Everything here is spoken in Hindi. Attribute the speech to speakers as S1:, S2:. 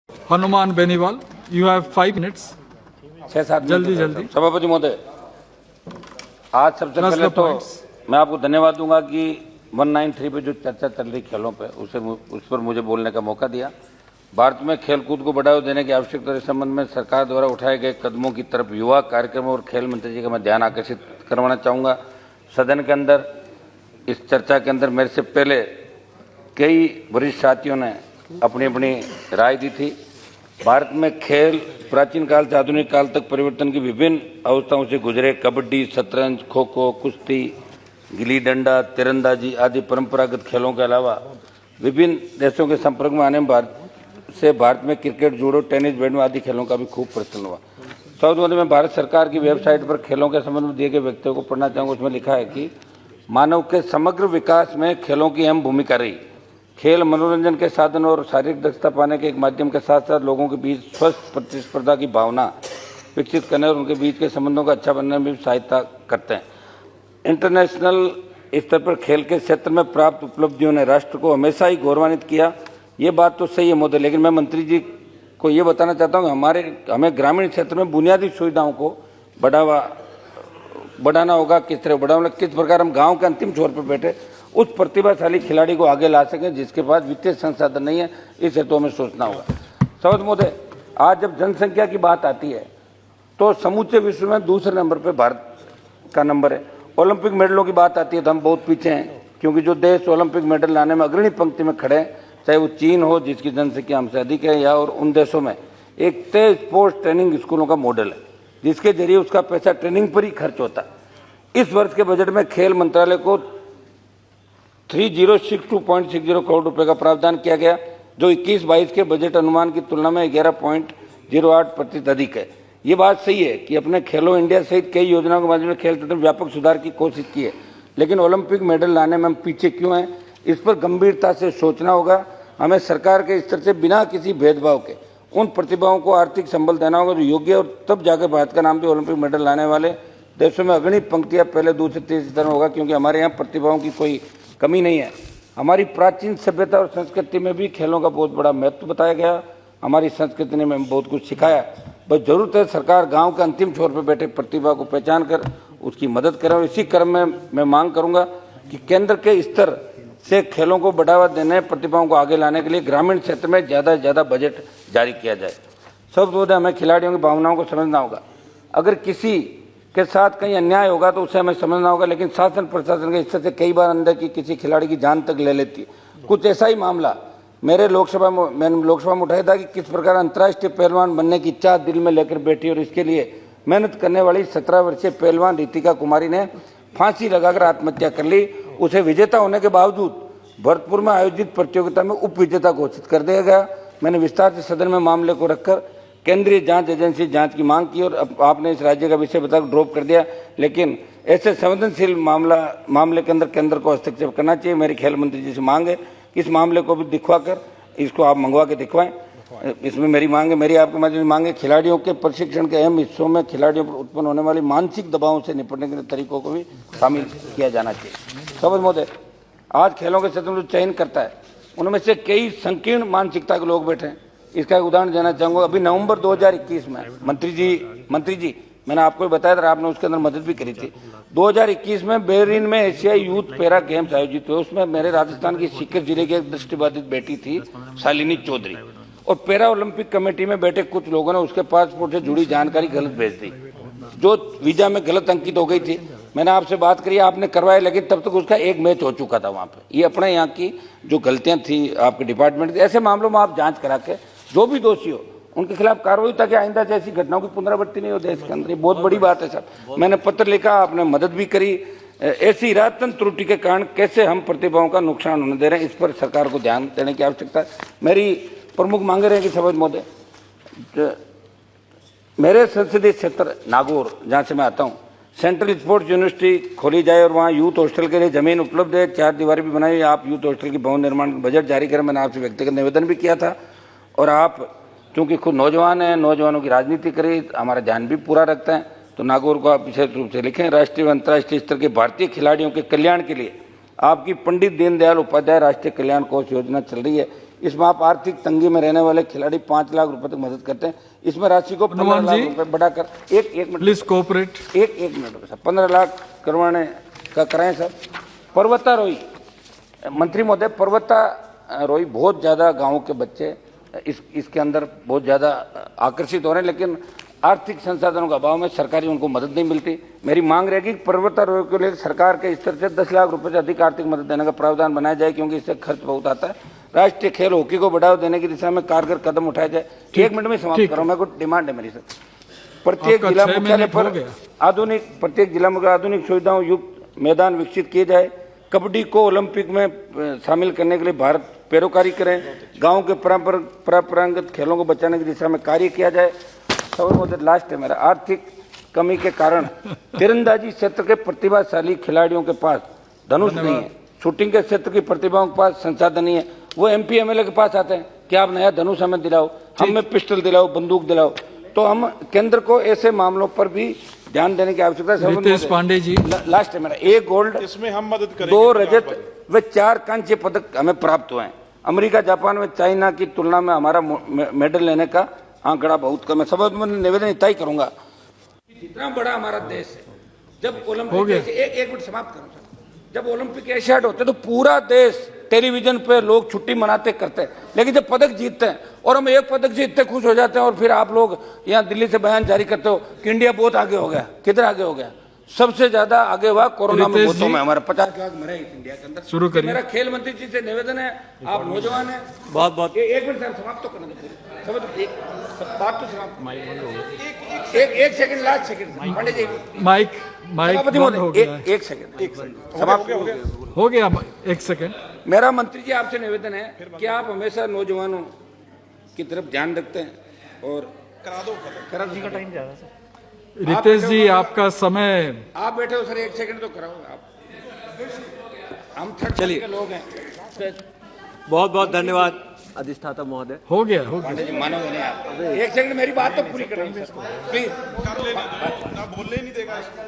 S1: Hanuman Beniwal, you have 5 minutes.
S2: 6-7
S1: जल्दी जल्दी।
S2: सभापति महोदय, आज सबसे
S1: Plus
S2: पहले
S1: the
S2: तो
S1: points.
S2: मैं आपको धन्यवाद दूंगा कि 193 पे जो चर्चा चल रही खेलों पे उस पर मुझे बोलने का मौका दिया। भारत में खेलकूद को बढ़ावा देने की आवश्यकता के संबंध में सरकार द्वारा उठाए गए कदमों की तरफ युवा कार्यक्रम और खेल मंत्री जी का मैं ध्यान आकर्षित करवाना चाहूँगा। सदन के अंदर इस चर्चा के अंदर मेरे से पहले कई वरिष्ठ साथियों ने अपनी अपनी राय दी थी। भारत में खेल प्राचीन काल से आधुनिक काल तक परिवर्तन की विभिन्न अवस्थाओं से गुजरे। कबड्डी, शतरंज, खो खो, कुश्ती, गिल्ली डंडा, तीरंदाजी आदि परंपरागत खेलों के अलावा विभिन्न देशों के संपर्क में आने भारत में क्रिकेट, जूडो, टेनिस, बैडमिंटन आदि खेलों का भी खूब प्रचलन हुआ। साउथ में भारत सरकार की वेबसाइट पर खेलों के संबंध में दिए गए वक्तव्य को पढ़ना चाहूँगा। उसमें लिखा है कि मानव के समग्र विकास में खेलों की अहम भूमिका रही। खेल मनोरंजन के साधन और शारीरिक दक्षता पाने के एक माध्यम के साथ साथ लोगों के बीच स्वस्थ प्रतिस्पर्धा की भावना विकसित करने और उनके बीच के संबंधों का अच्छा बनने में भी सहायता करते हैं। इंटरनेशनल स्तर पर खेल के क्षेत्र में प्राप्त उपलब्धियों ने राष्ट्र को हमेशा ही गौरवान्वित किया। ये बात तो सही है महोदय, लेकिन मैं मंत्री जी को ये बताना चाहता हूँ कि हमें ग्रामीण क्षेत्र में बुनियादी सुविधाओं को बढ़ाना होगा। किस तरह बढ़ाना, किस प्रकार हम गाँव के अंतिम छोर पर बैठे उस प्रतिभाशाली खिलाड़ी को आगे ला सकें जिसके पास वित्तीय संसाधन नहीं है। इस हेतु हमें सोचना होगा। सौद महोदय, आज जब जनसंख्या की बात आती है तो समूचे विश्व में दूसरे नंबर पर भारत का नंबर है। ओलंपिक मेडलों की बात आती है तो हम बहुत पीछे हैं, क्योंकि जो देश ओलंपिक मेडल लाने में अग्रणी पंक्ति में खड़े हैं, चाहे वो चीन हो जिसकी जनसंख्या हमसे अधिक है, या और उन देशों में एक तेज स्पोर्ट्स ट्रेनिंग स्कूलों का मॉडल है जिसके जरिए उसका पैसा ट्रेनिंग पर ही खर्च होता है। इस वर्ष के बजट में खेल मंत्रालय को 3062.60 करोड़ रुपए का प्रावधान किया गया, जो 21-22 के बजट अनुमान की तुलना में 11.08% अधिक है। ये बात सही है कि अपने खेलो इंडिया सहित कई योजनाओं के माध्यम से खेल क्षेत्र में व्यापक सुधार की कोशिश की है, लेकिन ओलंपिक मेडल लाने में हम पीछे क्यों हैं, इस पर गंभीरता से सोचना होगा। हमें सरकार के स्तर से बिना किसी भेदभाव के उन प्रतिभाओं को आर्थिक संबल देना होगा जो योग्य, और तब जाकर भारत का नाम भी ओलंपिक मेडल लाने वाले देशों में अग्रणी पंक्तियां पहले, दूसरे, तीसरे स्थान होगा, क्योंकि हमारे यहाँ प्रतिभाओं की कोई कमी नहीं है। हमारी प्राचीन सभ्यता और संस्कृति में भी खेलों का बहुत बड़ा महत्व बताया गया। हमारी संस्कृति ने हमें बहुत कुछ सिखाया। बस जरूरत है सरकार गांव के अंतिम छोर पर बैठे प्रतिभा को पहचान कर उसकी मदद करे। और इसी क्रम में मैं मांग करूंगा कि केंद्र के स्तर से खेलों को बढ़ावा देने, प्रतिभाओं को आगे लाने के लिए ग्रामीण क्षेत्र में ज़्यादा से ज़्यादा बजट जारी किया जाए। सब बोधे हमें खिलाड़ियों की भावनाओं को समझना होगा। अगर किसी के साथ कहीं अन्याय होगा तो उसे हमें समझना होगा, लेकिन शासन प्रशासन के स्तर से कई बार अंदर की किसी खिलाड़ी की जान तक ले लेती है। कुछ ऐसा ही मामला मैंने लोकसभा में उठाया था कि किस प्रकार अंतर्राष्ट्रीय पहलवान बनने की इच्छा दिल में लेकर बैठी और इसके लिए मेहनत करने वाली 17 वर्षीय पहलवान रितिका कुमारी ने फांसी लगाकर आत्महत्या कर ली। उसे विजेता होने के बावजूद भरतपुर में आयोजित प्रतियोगिता में उप विजेता घोषित कर दिया गया। मैंने विस्तार से सदन में मामले को रखकर केंद्रीय जांच एजेंसी जांच की मांग की और आपने इस राज्य का विषय बताकर ड्रॉप कर दिया, लेकिन ऐसे संवेदनशील मामले के अंदर केंद्र को हस्तक्षेप करना चाहिए। मेरी खेल मंत्री जी से मांग है कि इस मामले को भी दिखवाकर इसको आप मंगवा के दिखवाएं। इसमें मेरी मांग है, मेरी आपके माध्यम से मांग है, खिलाड़ियों के प्रशिक्षण के अहम हिस्सों में खिलाड़ियों पर उत्पन्न होने वाली मानसिक दबावों से निपटने के तरीकों को भी शामिल किया जाना चाहिए। समझ महोदय, आज खेलों के क्षेत्र में जो चयन करता है उनमें से कई संकीर्ण मानसिकता के लोग बैठे हैं। इसका एक उदाहरण देना चाहूंगा। अभी नवंबर 2021 में मंत्री जी मैंने आपको बताया था, आपने उसके अंदर मदद भी करी थी। 2021 में बहरीन में एशियाई यूथ पैरा गेम्स आयोजित हुए। उसमें मेरे राजस्थान की सीकर जिले की एक दृष्टिबाधित बेटी थी शालिनी चौधरी, और पैरा ओलंपिक कमेटी में बैठे कुछ लोगों ने उसके पासपोर्ट से जुड़ी जानकारी गलत भेज दी, जो वीजा में गलत अंकित हो गई थी। मैंने आपसे बात करी, आपने करवाया, लेकिन तब तक उसका एक मैच हो चुका था वहां पे। ये अपने यहाँ की जो गलतियां थी आपके डिपार्टमेंट की, ऐसे मामलों में आप जांच करा के जो भी दोषी हो उनके खिलाफ कार्रवाई, ताकि आइंदा जैसी घटनाओं की पुनरावृत्ति नहीं हो देश के अंदर। ये बहुत बड़ी बात है सर। मैंने पत्र लिखा, आपने मदद भी करी। ऐसी इरादतन त्रुटि के कारण कैसे हम प्रतिभाओं का नुकसान होने दे रहे हैं, इस पर सरकार को ध्यान देने की आवश्यकता है। मेरी प्रमुख मांगे रहेगी सभा महोदय, मेरे संसदीय क्षेत्र नागौर जहाँ से मैं आता हूँ, सेंट्रल स्पोर्ट्स यूनिवर्सिटी खोली जाए और वहाँ यूथ हॉस्टल के लिए जमीन उपलब्ध है, 4 दीवारें भी बनाई। आप यूथ हॉस्टल की भवन निर्माण का बजट जारी करें। मैंने आपसे व्यक्तिगत निवेदन भी किया था, और आप क्योंकि खुद नौजवान हैं, नौजवानों की राजनीति करें, हमारा ध्यान भी पूरा रखते हैं, तो नागौर को आप विशेष रूप से लिखें। राष्ट्रीय व अंतर्राष्ट्रीय स्तर के भारतीय खिलाड़ियों के कल्याण के लिए आपकी पंडित दीनदयाल उपाध्याय राष्ट्रीय कल्याण कोष योजना चल रही है। इसमें आप आर्थिक तंगी में रहने वाले खिलाड़ी 5 लाख रुपए तक मदद करते हैं। इसमें राशि को 15 लाख रुपए बढ़ाकर एक मिनट
S1: प्लीज कोऑपरेट।
S2: एक मिनट सर, 15 लाख करवाने का कराएं सर। पर्वतारोही मंत्री महोदय, पर्वतारोही बहुत ज्यादा गाँव के बच्चे इसके अंदर बहुत ज्यादा आकर्षित हो रहे हैं, लेकिन आर्थिक संसाधनों का अभाव में सरकारी उनको मदद नहीं मिलती। मेरी मांग रहेगी कि पर्वतारोही के लिए सरकार के स्तर से 10 लाख रुपए से अधिक आर्थिक मदद देने का प्रावधान बनाया जाए, क्योंकि इससे खर्च बहुत आता है। राष्ट्रीय खेल हॉकी को बढ़ावा देने की दिशा में कारगर कदम उठाया जाए। एक मिनट में समाप्त करूँ, मैं कुछ डिमांड है मेरी सर। प्रत्येक जिला मुख्यालय पर प्रत्येक जिला में आधुनिक सुविधाओं युक्त मैदान विकसित किए जाए। कबड्डी को ओलंपिक में शामिल करने के लिए भारत पैरोकारी करें। गाँव के परंपरागत खेलों को बचाने की दिशा में कार्य किया जाए। लास्ट है मेरा, आर्थिक कमी के कारण तीरंदाजी क्षेत्र के प्रतिभाशाली खिलाड़ियों के पास धनुष नहीं है, शूटिंग के क्षेत्र की प्रतिभाओं के पास संसाधन नहीं है। वो MP MLA के पास आते हैं कि आप नया धनुष हमें दिलाओ, हमें पिस्टल दिलाओ, बंदूक दिलाओ। तो हम केंद्र को ऐसे मामलों पर भी ध्यान देने की आवश्यकता है।
S1: रितेश पांडे जी,
S2: लास्ट है मेरा, 1 गोल्ड,
S3: इसमें हम मदद करेंगे,
S2: 2 रजत व 4 कांस्य पदक हमें प्राप्त हुए हैं। अमेरिका, जापान व चाइना की तुलना में हमारा मेडल लेने का आंकड़ा बहुत कम है। सब मैं निवेदन इतना ही करूंगा, जितना बड़ा हमारा देश है, जब ओलंपिक एक मिनट समाप्त करूं सर, जब ओलंपिक एशियाड होते तो पूरा देश टेलीविजन पे लोग छुट्टी मनाते करते हैं, लेकिन जब पदक जीतते हैं और हम एक पदक से इतने खुश हो जाते हैं और फिर आप लोग यहाँ दिल्ली से बयान जारी करते हो कि इंडिया बहुत आगे हो गया। किधर आगे हो गया? सबसे ज्यादा आगे हुआ कोरोना में भूतों में, हमारा 50 लाख मरे इस इंडिया के अंदर।
S1: शुरू करिए।
S2: मेरा खेल मंत्री जी से निवेदन है, आप नौजवान हैं, बहुत एक मिनट सर समाप्त तो करना दीजिए, बात तो समाप्त, एक सेकंड, लास्ट सेकंड पंडित जी,
S1: माइक बंद हो गया है।
S2: एक सेकंड समाप्त
S1: हो गया, 1 सेकंड।
S2: मेरा मंत्री जी आपसे निवेदन है कि आप हमेशा नौजवानों की तरफ ध्यान रखते हैं और करा जी का टाइम ज्यादा सर।
S1: रितेश जी, आपका समय,
S2: आप बैठे हो सर, 1 सेकंड तो कराओ आप, हम थर्ड के लोग हैं।
S4: बहुत बहुत धन्यवाद अधिष्ठाता महोदय।
S1: हो गया।
S2: पांडे जी मानोगे नहीं आप, 1 सेकंड मेरी बात तो पूरी करें प्लीज।
S3: बोलने नहीं देगा इसको।